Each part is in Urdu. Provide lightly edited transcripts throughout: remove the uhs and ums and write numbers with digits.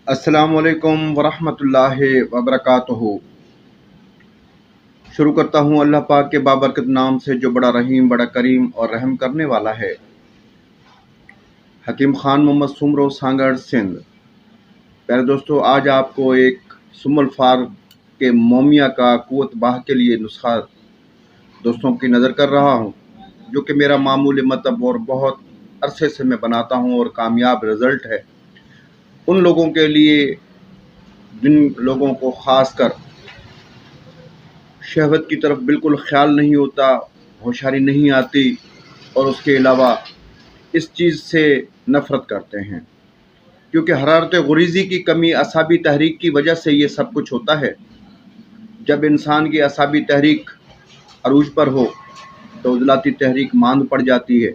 السلام علیکم ورحمۃ اللہ وبرکاتہ۔ شروع کرتا ہوں اللہ پاک کے بابرکت نام سے جو بڑا رحیم، بڑا کریم اور رحم کرنے والا ہے۔ حکیم خان محمد سمرو، سانگڑ، سندھ۔ پیارے دوستو، آج آپ کو ایک سم الفار کے مومیہ کا قوت باہ کے لیے نسخہ دوستوں کی نظر کر رہا ہوں، جو کہ میرا معمول مطلب اور بہت عرصے سے میں بناتا ہوں اور کامیاب رزلٹ ہے ان لوگوں کے لیے جن لوگوں کو خاص کر شہوت کی طرف بالکل خیال نہیں ہوتا، ہوشیاری نہیں آتی، اور اس کے علاوہ اس چیز سے نفرت کرتے ہیں، کیونکہ حرارت غریزی کی کمی اعصابی تحریک کی وجہ سے یہ سب کچھ ہوتا ہے۔ جب انسان کی اعصابی تحریک عروج پر ہو تو عضلاتی تحریک ماند پڑ جاتی ہے،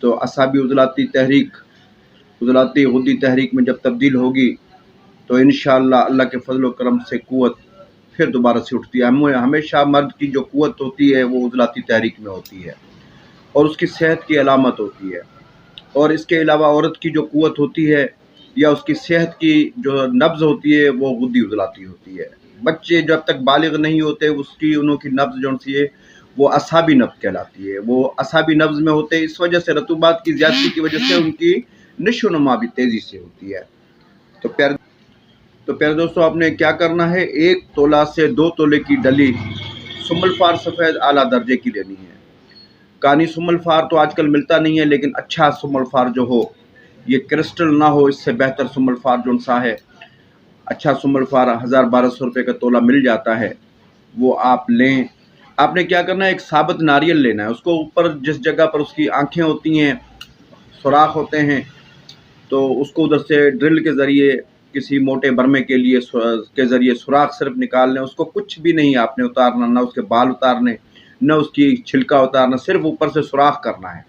تو اعصابی عضلاتی غدی تحریک میں جب تبدیل ہوگی تو انشاءاللہ اللہ کے فضل و کرم سے قوت پھر دوبارہ سے اٹھتی ہے۔ ہمیشہ مرد کی جو قوت ہوتی ہے وہ عضلاتی تحریک میں ہوتی ہے اور اس کی صحت کی علامت ہوتی ہے، اور اس کے علاوہ عورت کی جو قوت ہوتی ہے یا اس کی صحت کی جو نبض ہوتی ہے وہ غدی عضلاتی ہوتی ہے۔ بچے جب تک بالغ نہیں ہوتے انہوں کی نبض جو سی ہے وہ اعصابی نبض کہلاتی ہے۔ وہ اعصابی نبض میں ہوتے ہیں، اس وجہ سے رطوبات کی زیادتی کی وجہ سے ان کی نشو و نما بھی تیزی سے ہوتی ہے۔ تو پیارے دوستو، آپ نے کیا کرنا ہے، 1 تولہ سے 2 تولے کی ڈلی سم الفار سفید اعلیٰ درجے کی لینی ہے۔ کانی سم الفار تو آج کل ملتا نہیں ہے، لیکن اچھا سم الفار جو ہو، یہ کرسٹل نہ ہو، اس سے بہتر سم الفار جو سا ہے، اچھا سم الفار 1000-1200 روپے کا تولہ مل جاتا ہے، وہ آپ لیں۔ آپ نے کیا کرنا ہے، ایک ثابت ناریل لینا ہے، اس کو اوپر جس جگہ پر اس کی آنکھیں ہوتی ہیں، سوراخ ہوتے ہیں، تو اس کو ادھر سے ڈرل کے ذریعے کسی موٹے برمے کے ذریعے سوراخ صرف نکال لیں۔ اس کو کچھ بھی نہیں آپ نے اتارنا، نہ اس کے بال اتارنے، نہ اس کی چھلکا اتارنا، صرف اوپر سے سوراخ کرنا ہے۔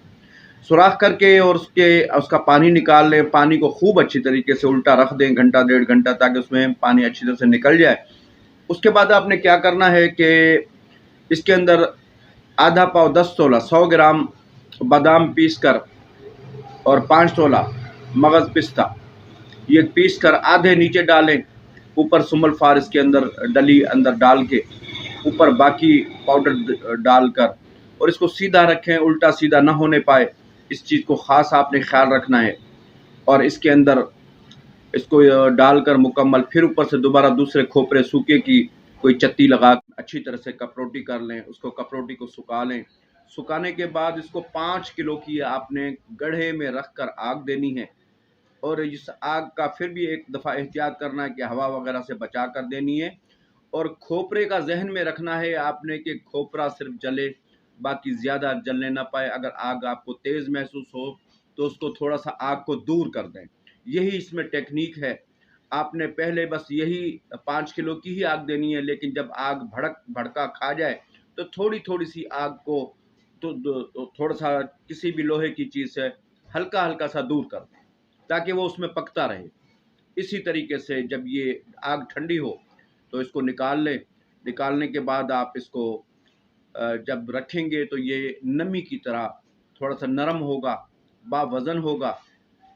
سوراخ کر کے اور اس کا پانی نکال لیں۔ پانی کو خوب اچھی طریقے سے الٹا رکھ دیں 1-1.5 گھنٹہ، تاکہ اس میں پانی اچھی طرح سے نکل جائے۔ اس کے بعد آپ نے کیا کرنا ہے کہ اس کے اندر آدھا پاؤ 10 تولہ 100 گرام بادام پیس کر اور 5 تولہ مغز پستہ یہ پیس کر آدھے نیچے ڈالیں، اوپر سم الفار اس کے اندر ڈلی اندر ڈال کے اوپر باقی پاؤڈر ڈال کر، اور اس کو سیدھا رکھیں، الٹا سیدھا نہ ہونے پائے، اس چیز کو خاص آپ نے خیال رکھنا ہے۔ اور اس کے اندر اس کو ڈال کر مکمل پھر اوپر سے دوبارہ دوسرے کھوپرے سوکھے کی کوئی چتی لگا اچھی طرح سے کپروٹی کر لیں، اس کو کپروٹی کو سکھا لیں۔ سکھانے کے بعد اس کو 5 کلو کی آپ نے گڑھے میں رکھ کر آگ دینی ہے، اور اس آگ کا پھر بھی ایک دفعہ احتیاط کرنا ہے کہ ہوا وغیرہ سے بچا کر دینی ہے، اور کھوپرے کا ذہن میں رکھنا ہے آپ نے کہ کھوپرا صرف جلے، باقی زیادہ جلنے نہ پائے۔ اگر آگ آپ کو تیز محسوس ہو تو اس کو تھوڑا سا آگ کو دور کر دیں، یہی اس میں ٹیکنیک ہے۔ آپ نے پہلے بس یہی 5 کلو کی ہی آگ دینی ہے، لیکن جب آگ بھڑکا کھا جائے تو تھوڑی سی آگ کو تو تھوڑا سا کسی بھی لوہے کی چیز سے ہلکا سا دور کر دیں، تاکہ وہ اس میں پکتا رہے۔ اسی طریقے سے جب یہ آگ ٹھنڈی ہو تو اس کو نکال لیں۔ نکالنے کے بعد آپ اس کو جب رکھیں گے تو یہ نمی کی طرح تھوڑا سا نرم ہوگا، با وزن ہوگا،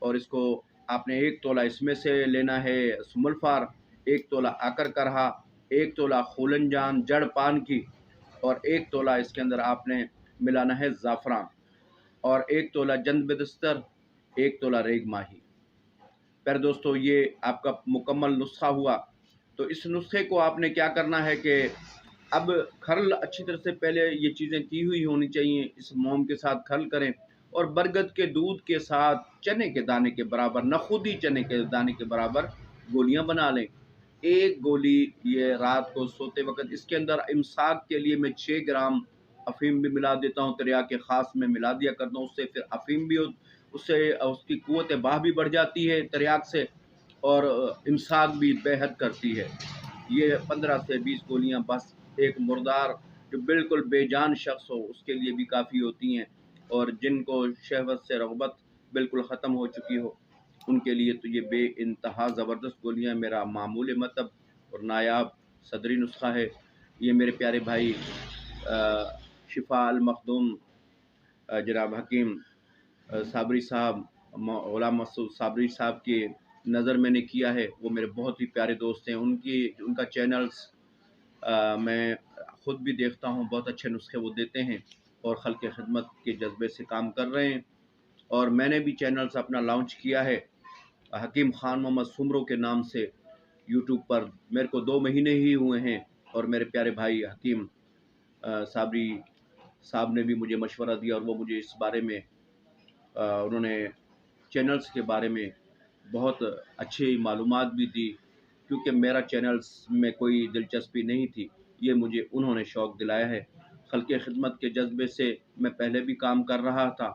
اور اس کو آپ نے 1 تولہ اس میں سے لینا ہے سم الفار، 1 تولہ آکر کرہا، 1 تولہ خولن جان جڑ پان کی، اور 1 تولہ اس کے اندر آپ نے ملانا ہے زعفران، اور 1 تولہ جند بدستر، 1 تولہ ریگ ماہی۔ پھر دوستو، یہ آپ کا مکمل نسخہ ہوا۔ تو اس نسخے کو آپ نے کیا کرنا ہے کہ اب کھرل اچھی طرح سے پہلے یہ چیزیں کی ہوئی ہونی چاہیے، اس موم کے ساتھ کھرل کریں، اور برگد کے دودھ کے ساتھ چنے کے دانے کے برابر، نخودی چنے کے دانے کے برابر گولیاں بنا لیں۔ 1 گولی یہ رات کو سوتے وقت، اس کے اندر امساک کے لیے میں 6 گرام افیم بھی ملا دیتا ہوں، تریاک خاص میں ملا دیا کرتا ہوں، اس سے پھر افیم بھی اس سے اس کی قوت باہ بھی بڑھ جاتی ہے تریاک سے، اور امساک بھی بے حد کرتی ہے۔ یہ 15 سے 20 گولیاں بس ایک مردار جو بالکل بے جان شخص ہو اس کے لیے بھی کافی ہوتی ہیں، اور جن کو شہوت سے رغبت بالکل ختم ہو چکی ہو ان کے لیے تو یہ بے انتہا زبردست گولیاں، میرا معمول مطلب اور نایاب صدری نسخہ ہے۔ یہ میرے پیارے بھائی شفا المخدوم جناب حکیم صابری صاحب، غلام مسعود صابری صاحب کے نظر میں نے کیا ہے وہ میرے بہت ہی پیارے دوست ہیں. ان کا چینلز میں خود بھی دیکھتا ہوں. بہت اچھے نسخے وہ دیتے ہیں اور خلق خدمت کے جذبے سے کام کر رہے ہیں. اور میں نے بھی چینلز اپنا لانچ کیا ہے حکیم خان محمد سمرو کے نام سے یوٹیوب پر. میرے کو 2 مہینے ہی ہوئے ہیں اور میرے پیارے بھائی حکیم صابری صاحب نے بھی مجھے مشورہ دیا اور وہ مجھے اس بارے میں انہوں نے چینلز کے بارے میں بہت اچھی معلومات بھی دی. کیونکہ میرا چینلز میں کوئی دلچسپی نہیں تھی، یہ مجھے انہوں نے شوق دلایا ہے. خلق خدمت کے جذبے سے میں پہلے بھی کام کر رہا تھا